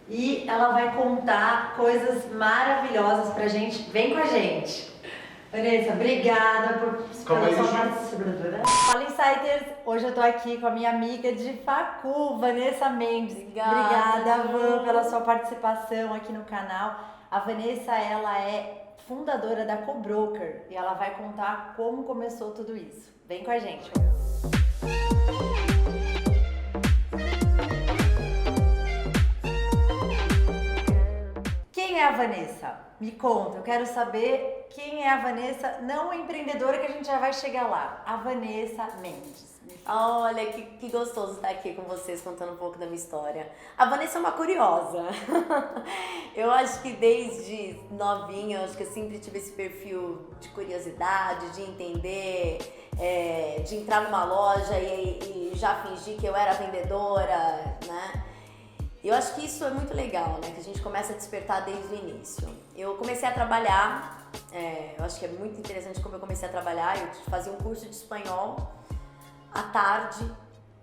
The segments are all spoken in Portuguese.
e ela vai contar coisas maravilhosas pra gente. Vem com a gente! Vanessa, obrigada pela sua participação. Fala Insiders, hoje eu tô aqui com a minha amiga de facu, Vanessa Mendes. Obrigada, Van, pela sua participação aqui no canal. A Vanessa, ela é fundadora da Cobroker e ela vai contar como começou tudo isso. Vem com a gente. Quem é a Vanessa? Me conta, eu quero saber quem é a Vanessa, não a empreendedora, que a gente já vai chegar lá. A Vanessa Mendes. Olha, que gostoso estar aqui com vocês contando um pouco da minha história. A Vanessa é uma curiosa. Eu acho que desde novinha, eu acho que eu sempre tive esse perfil de curiosidade, de entender, de entrar numa loja e já fingir que eu era vendedora, né? Eu acho que isso é muito legal, né? Que a gente começa a despertar desde o início. Eu comecei a trabalhar, eu acho que é muito interessante como eu comecei a trabalhar. Eu fazia um curso de espanhol à tarde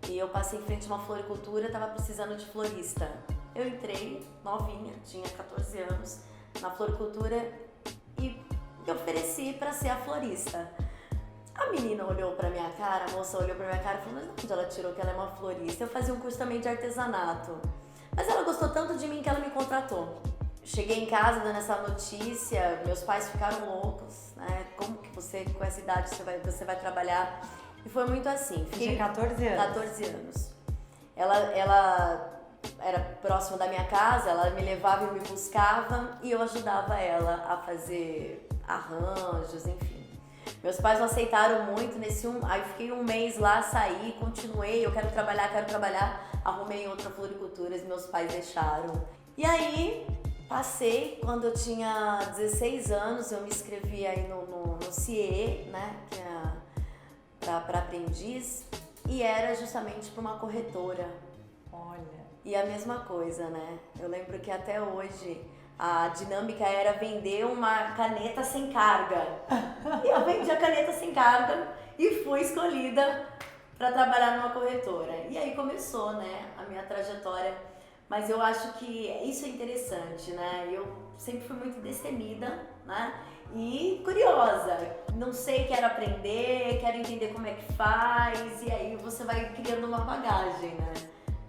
e eu passei em frente a uma floricultura, tava precisando de florista. Eu entrei novinha, tinha 14 anos, na floricultura e me ofereci para ser a florista. A menina olhou pra minha cara, a moça olhou pra minha cara e falou: mas de onde ela tirou que ela é uma florista? Eu fazia um curso também de artesanato. Mas ela gostou tanto de mim que ela me contratou. Cheguei em casa dando essa notícia, meus pais ficaram loucos, né? Como que você, com essa idade, você vai trabalhar? E foi muito assim. Fiquei 14 anos. 14 anos. Ela era próxima da minha casa, ela me levava e me buscava e eu ajudava ela a fazer arranjos, enfim. Meus pais não aceitaram muito aí fiquei um mês lá, saí, continuei, eu quero trabalhar, arrumei outra floricultura e meus pais deixaram. E aí, passei, quando eu tinha 16 anos, eu me inscrevi aí no CIE, né, que é para aprendiz, e era justamente para uma corretora. Olha. E a mesma coisa, né, eu lembro que até hoje a dinâmica era vender uma caneta sem carga. E eu vendi a caneta sem carga e fui escolhida para trabalhar numa corretora. E aí começou, né, a minha trajetória. Mas eu acho que isso é interessante, né? Eu sempre fui muito destemida, né? E curiosa. Não sei, quero aprender, quero entender como é que faz. E aí você vai criando uma bagagem, né?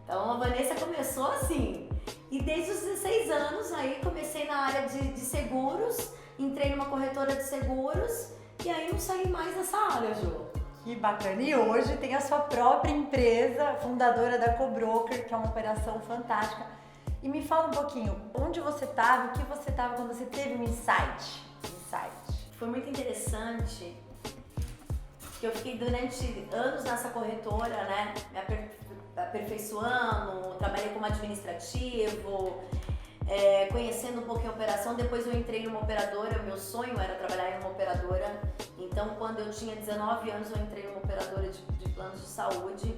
Então a Vanessa começou assim. E desde os 16 anos aí comecei na área de seguros, entrei numa corretora de seguros e aí não saí mais dessa área, Ju. Que bacana! E hoje tem a sua própria empresa, fundadora da Cobroker, que é uma operação fantástica. E me fala um pouquinho, onde você estava, o que você estava quando você teve um insight? Foi muito interessante, que eu fiquei durante anos nessa corretora, né, me aperfeiçoando, trabalhei como administrativo, conhecendo um pouquinho a operação. Depois eu entrei numa operadora, meu sonho era trabalhar em uma operadora. Então, quando eu tinha 19 anos, eu entrei numa operadora de planos de saúde.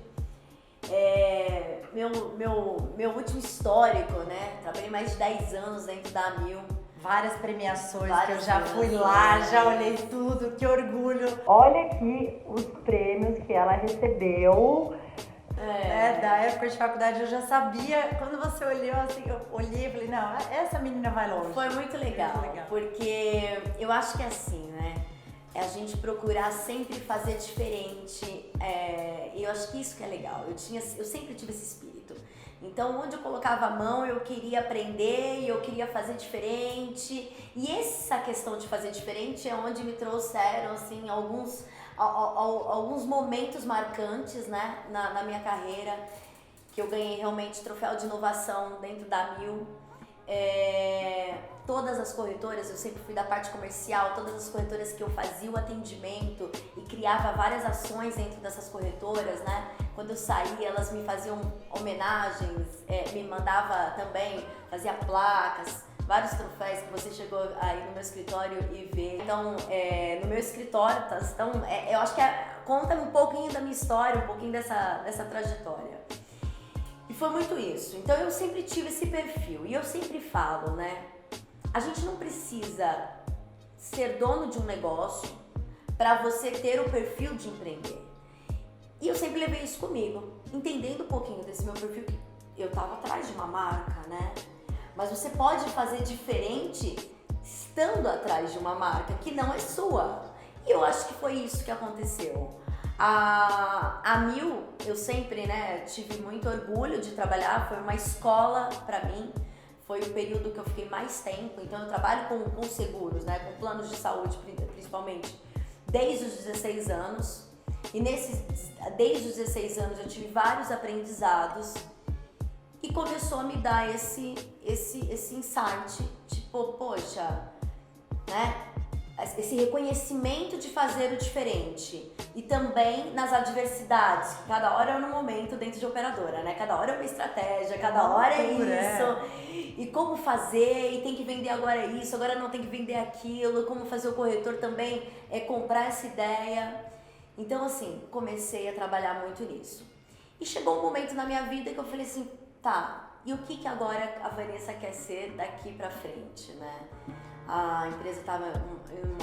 Meu último histórico, né? Trabalhei mais de 10 anos dentro da Amil. Várias premiações, que eu já fui lá, já olhei tudo, que orgulho. Olha aqui os prêmios que ela recebeu. Da época de faculdade eu já sabia. Quando você olhou assim, eu olhei e falei, não, essa menina vai longe. Foi muito legal, porque eu acho que é assim, né? É a gente procurar sempre fazer diferente. E eu acho que isso que é legal. Eu sempre tive esse espírito. Então, onde eu colocava a mão, eu queria aprender e eu queria fazer diferente. E essa questão de fazer diferente é onde me trouxeram, assim, alguns momentos marcantes, né, na minha carreira, que eu ganhei realmente troféu de inovação dentro da Amil. Todas as corretoras, eu sempre fui da parte comercial, todas as corretoras que eu fazia o atendimento e criava várias ações dentro dessas corretoras, né? Quando eu saía, elas me faziam homenagens, me mandava também, fazia placas, vários troféus que você chegou aí no meu escritório e vê. Então, no meu escritório, eu acho que conta um pouquinho da minha história, um pouquinho dessa trajetória. E foi muito isso. Então, eu sempre tive esse perfil. E eu sempre falo, né? A gente não precisa ser dono de um negócio para você ter o perfil de empreender. E eu sempre levei isso comigo, entendendo um pouquinho desse meu perfil, que eu tava atrás de uma marca, né? mas você pode fazer diferente estando atrás de uma marca que não é sua. E eu acho que foi isso que aconteceu. A Mil, eu sempre, né, tive muito orgulho de trabalhar, foi uma escola pra mim, foi o período que eu fiquei mais tempo, então eu trabalho com seguros, né, com planos de saúde principalmente, desde os 16 anos, e desde os 16 anos eu tive vários aprendizados e começou a me dar esse insight, tipo, poxa, né, esse reconhecimento de fazer o diferente e também nas adversidades, que cada hora é um momento dentro de operadora, né? Cada hora é uma estratégia, cada hora é isso. E como fazer, e tem que vender agora isso, agora não tem que vender aquilo, como fazer o corretor também é comprar essa ideia. Então assim, comecei a trabalhar muito nisso. E chegou um momento na minha vida que eu falei assim, tá, e o que agora a Vanessa quer ser daqui pra frente, né? A empresa estava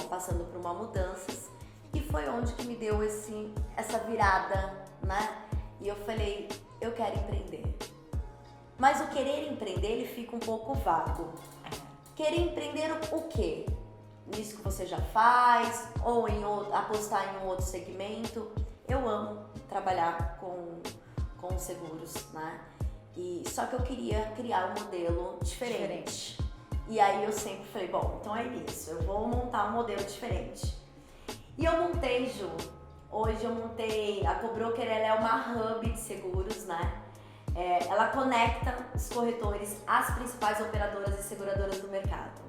passando por uma mudança e foi onde que me deu essa virada, né? E eu falei, eu quero empreender. Mas o querer empreender, ele fica um pouco vago. Querer empreender o quê? Nisso que você já faz ou apostar em um outro segmento. Eu amo trabalhar com seguros, né? Só que eu queria criar um modelo diferente. E aí eu sempre falei, bom, então é isso, eu vou montar um modelo diferente. E eu montei, Ju, hoje eu montei, a Cobroker, ela é uma hub de seguros, né? Ela conecta os corretores às principais operadoras e seguradoras do mercado.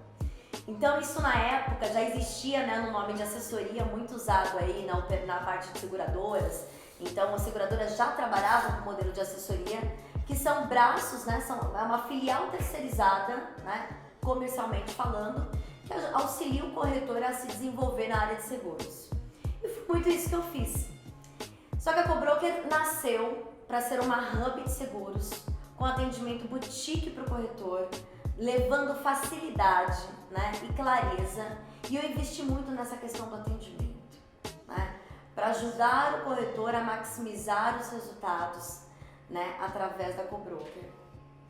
Então isso na época já existia, né, no nome de assessoria, muito usado aí na parte de seguradoras. Então as seguradoras já trabalhavam com o modelo de assessoria, que são braços, né, é uma filial terceirizada, né? Comercialmente falando, que auxilia o corretor a se desenvolver na área de seguros. E foi muito isso que eu fiz. Só que a Cobroker nasceu para ser uma hub de seguros, com atendimento boutique para o corretor, levando facilidade, né, e clareza. E eu investi muito nessa questão do atendimento, né, para ajudar o corretor a maximizar os resultados, né, através da Cobroker.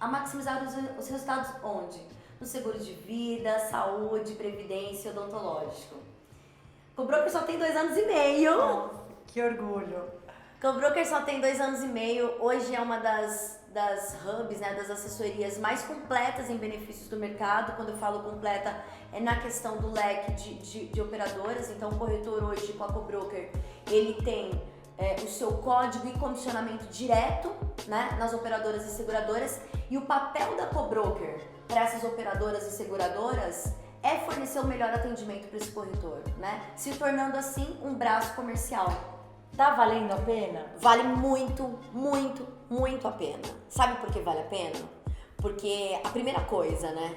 A maximizar os resultados onde? No seguro de vida, saúde, previdência e odontológico. Cobroker só tem 2 anos e meio. Nossa, que orgulho. Cobroker só tem 2 anos e meio. Hoje é uma das hubs, né, das assessorias mais completas em benefícios do mercado. Quando eu falo completa, é na questão do leque de operadoras. Então, o corretor hoje com a Cobroker, ele tem o seu código e comissionamento direto, né, nas operadoras e seguradoras. E o papel da Cobroker para essas operadoras e seguradoras é fornecer o melhor atendimento para esse corretor, né? Se tornando assim um braço comercial. Tá valendo a pena? Vale muito, muito, muito a pena. Sabe por que vale a pena? Porque a primeira coisa, né?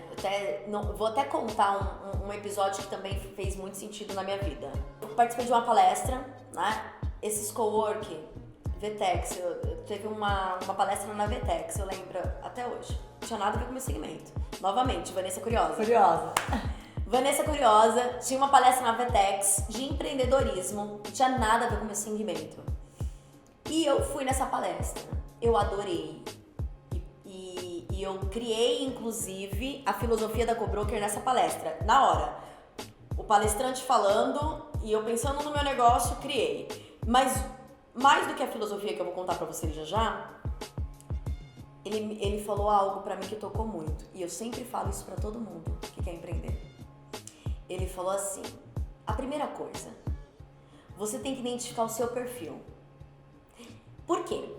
Vou até contar um episódio que também fez muito sentido na minha vida. Eu participei de uma palestra, né? Esses coworking, VTEX, teve uma palestra na VTEX, eu lembro até hoje. Não tinha nada a ver com o meu segmento. Novamente, Vanessa Curiosa. Vanessa Curiosa, tinha uma palestra na VTEX de empreendedorismo, não tinha nada a ver com o meu segmento. E eu fui nessa palestra, eu adorei. E eu criei, inclusive, a filosofia da Cobroker nessa palestra, na hora. O palestrante falando e eu pensando no meu negócio, criei. Mas mais do que a filosofia que eu vou contar pra vocês já, ele falou algo pra mim que tocou muito. E eu sempre falo isso pra todo mundo que quer empreender. Ele falou assim, a primeira coisa, você tem que identificar o seu perfil. Por quê?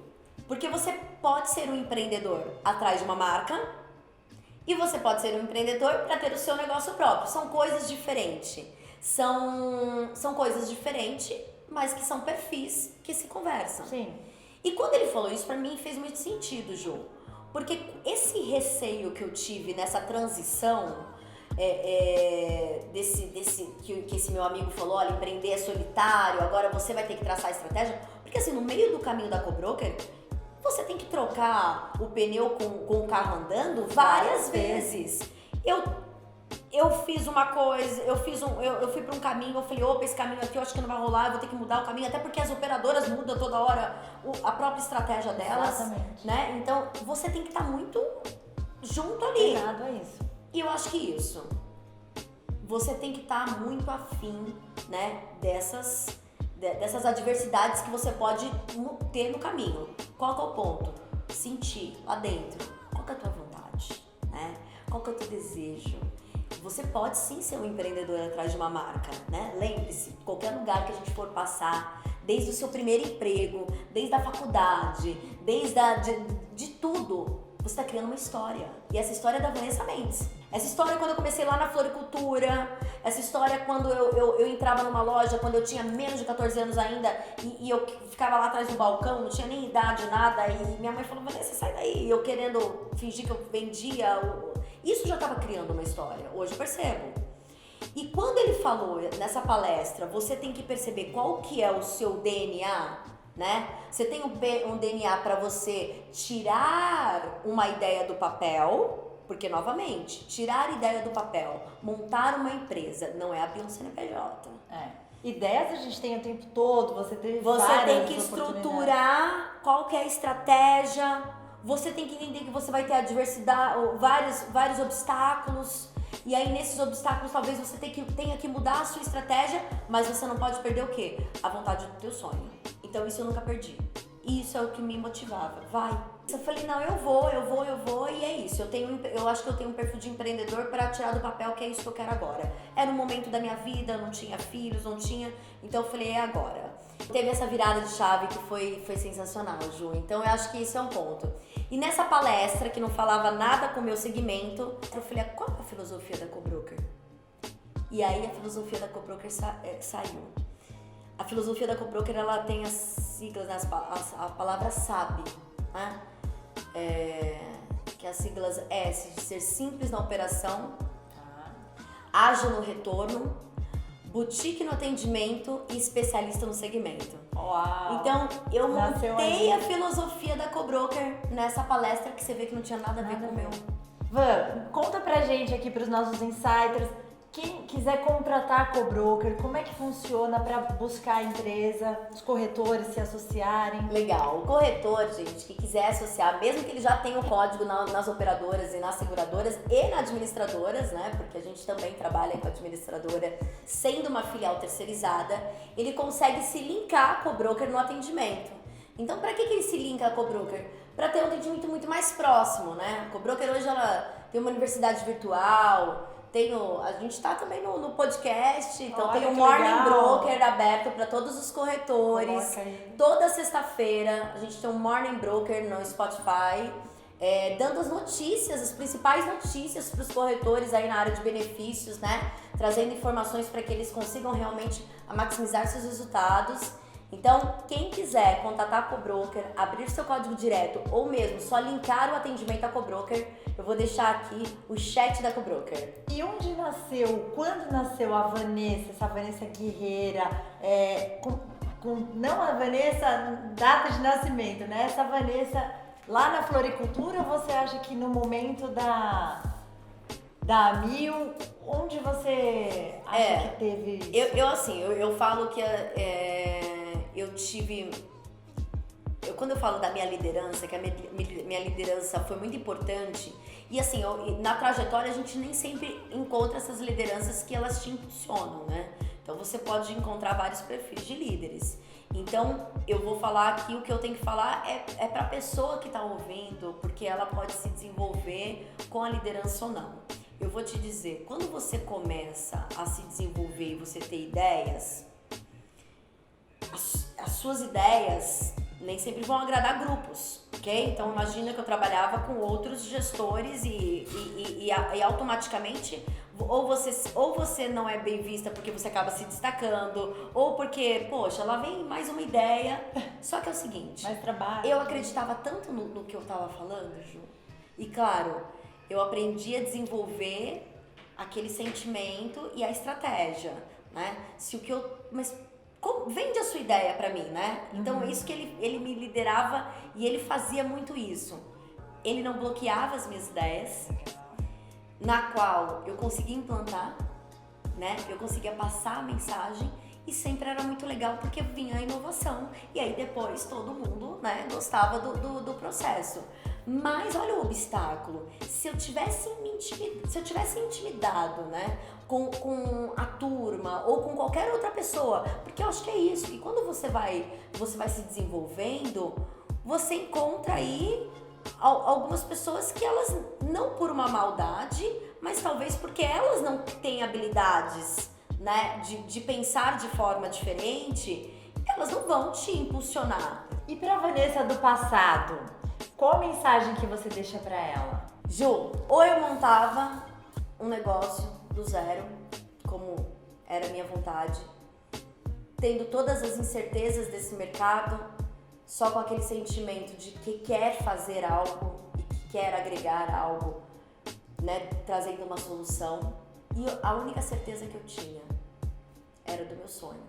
Porque você pode ser um empreendedor atrás de uma marca e você pode ser um empreendedor para ter o seu negócio próprio. São coisas diferentes. São coisas diferentes, mas que são perfis que se conversam. Sim. E quando ele falou isso, para mim fez muito sentido, Ju. Porque esse receio que eu tive nessa transição, que esse meu amigo falou, olha, empreender é solitário, agora você vai ter que traçar a estratégia. Porque assim, no meio do caminho da Cobroker, você tem que trocar o pneu com o carro andando várias vezes. Eu fiz uma coisa, eu fui pra um caminho, eu falei, opa, esse caminho aqui eu acho que não vai rolar, eu vou ter que mudar o caminho, até porque as operadoras mudam toda hora a própria estratégia delas. Exatamente. Né? Então, você tem que estar muito junto ali. Nada a isso. E eu acho que isso, você tem que estar muito afim, né, dessas adversidades que você pode ter no caminho. Qual que é o ponto? Sentir lá dentro. Qual que é a tua vontade, né? Qual que é o teu desejo? Você pode sim ser um empreendedor atrás de uma marca, né? Lembre-se, qualquer lugar que a gente for passar, desde o seu primeiro emprego, desde a faculdade, de tudo, você está criando uma história. E essa história é da Vanessa Mendes. Essa história quando eu comecei lá na floricultura, essa história quando eu entrava numa loja, quando eu tinha menos de 14 anos ainda, e eu ficava lá atrás do balcão, não tinha nem idade, nada, e minha mãe falou, Vanessa, sai daí, e eu querendo fingir que eu vendia. Isso já estava criando uma história, hoje eu percebo. E quando ele falou nessa palestra, você tem que perceber qual que é o seu DNA, né? Você tem um DNA para você tirar uma ideia do papel, porque, novamente, tirar a ideia do papel, montar uma empresa, não é abrir um CNPJ. Ideias a gente tem o tempo todo, você tem que estruturar qual que é a estratégia, você tem que entender que você vai ter a diversidade, vários obstáculos, e aí nesses obstáculos talvez você tenha que mudar a sua estratégia, mas você não pode perder o quê? A vontade do teu sonho. Então isso eu nunca perdi. Isso é o que me motivava. Vai. Eu falei, não, eu vou e é isso. Eu acho que eu tenho um perfil de empreendedor para tirar do papel que é isso que eu quero agora. Era um momento da minha vida, eu não tinha filhos, então eu falei, é agora. Teve essa virada de chave que foi sensacional, Ju. Então eu acho que isso é um ponto. E nessa palestra, que não falava nada com o meu segmento, eu falei, qual é a filosofia da Cobroker? E aí a filosofia da Cobroker saiu. A filosofia da Cobroker, ela tem as siglas, né? A palavra SAB, né? Que as siglas S, de ser simples na operação, ágil no retorno, boutique no atendimento e especialista no segmento. Uau. Então, eu montei a filosofia da Cobroker nessa palestra que você vê que não tinha nada a ver com o meu. Van, conta pra gente aqui, pros nossos insiders, quem quiser contratar a Cobroker, como é que funciona para buscar a empresa, os corretores se associarem? Legal. O corretor, gente, que quiser associar, mesmo que ele já tenha o código nas operadoras e nas seguradoras e nas administradoras, né? Porque a gente também trabalha com a administradora sendo uma filial terceirizada, ele consegue se linkar com o Cobroker no atendimento. Então, para que ele se linka com o Cobroker? Para ter um atendimento muito mais próximo, né? A Cobroker hoje ela tem uma universidade virtual. A gente está também no podcast, então tem o Morning Broker aberto para todos os corretores. Toda sexta-feira a gente tem um Morning Broker no Spotify, dando as notícias, as principais notícias para os corretores aí na área de benefícios, né? Trazendo informações para que eles consigam realmente maximizar seus resultados. Então, quem quiser contatar a Cobroker, abrir seu código direto ou mesmo só linkar o atendimento à Cobroker, eu vou deixar aqui o chat da Cobroker. E onde nasceu, quando nasceu a Vanessa, essa Vanessa guerreira, não a Vanessa data de nascimento, né? Essa Vanessa lá na floricultura, ou você acha que no momento da Mil, onde você acha que teve... Eu falo que eu tive... Quando eu falo da minha liderança, que a minha liderança foi muito importante, e assim, na trajetória a gente nem sempre encontra essas lideranças que elas te impulsionam, né? Então você pode encontrar vários perfis de líderes. Então eu vou falar aqui, o que eu tenho que falar é para a pessoa que está ouvindo, porque ela pode se desenvolver com a liderança ou não. Eu vou te dizer, quando você começa a se desenvolver e você ter ideias, as suas ideias nem sempre vão agradar grupos, ok? Então imagina que eu trabalhava com outros gestores e automaticamente ou você não é bem vista porque você acaba se destacando, ou porque, poxa, lá vem mais uma ideia. Só que é o seguinte, mais trabalho. Eu acreditava tanto no que eu tava falando, Ju, e claro, eu aprendi a desenvolver aquele sentimento e a estratégia, né? Vende a sua ideia pra mim, né? Então, isso que ele me liderava e ele fazia muito isso. Ele não bloqueava as minhas ideias, na qual eu conseguia implantar, né? Eu conseguia passar a mensagem e sempre era muito legal porque vinha a inovação. E aí depois todo mundo, né, gostava do processo. Mas olha o obstáculo. Se eu tivesse intimidado, né, com a turma ou com qualquer outra pessoa, porque eu acho que é isso. E quando você vai se desenvolvendo, você encontra aí algumas pessoas que elas, não por uma maldade, mas talvez porque elas não têm habilidades, né, de pensar de forma diferente, elas não vão te impulsionar. E pra Vanessa do passado, qual a mensagem que você deixa pra ela? Ju, ou eu montava um negócio do zero, como era a minha vontade, tendo todas as incertezas desse mercado, só com aquele sentimento de que quer fazer algo e que quer agregar algo, né, trazendo uma solução. E a única certeza que eu tinha era do meu sonho.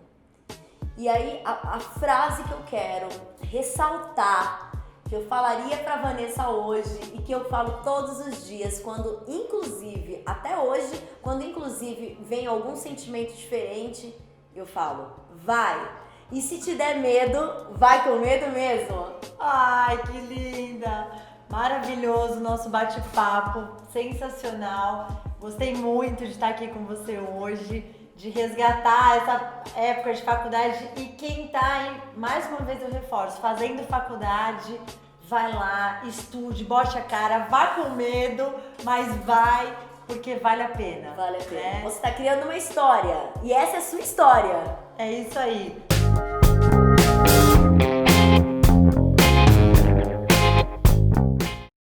E aí a frase que eu quero ressaltar, que eu falaria pra Vanessa hoje e que eu falo todos os dias, quando inclusive, até hoje, quando inclusive vem algum sentimento diferente, eu falo, vai! E se te der medo, vai com medo mesmo. Ai, que linda! Maravilhoso nosso bate-papo, sensacional. Gostei muito de estar aqui com você hoje, de resgatar essa época de faculdade. E quem tá aí, mais uma vez eu reforço, fazendo faculdade, vai lá, estude, bote a cara, vá com medo, mas vai, porque vale a pena. Vale a pena. Você tá criando uma história e essa é a sua história. É isso aí.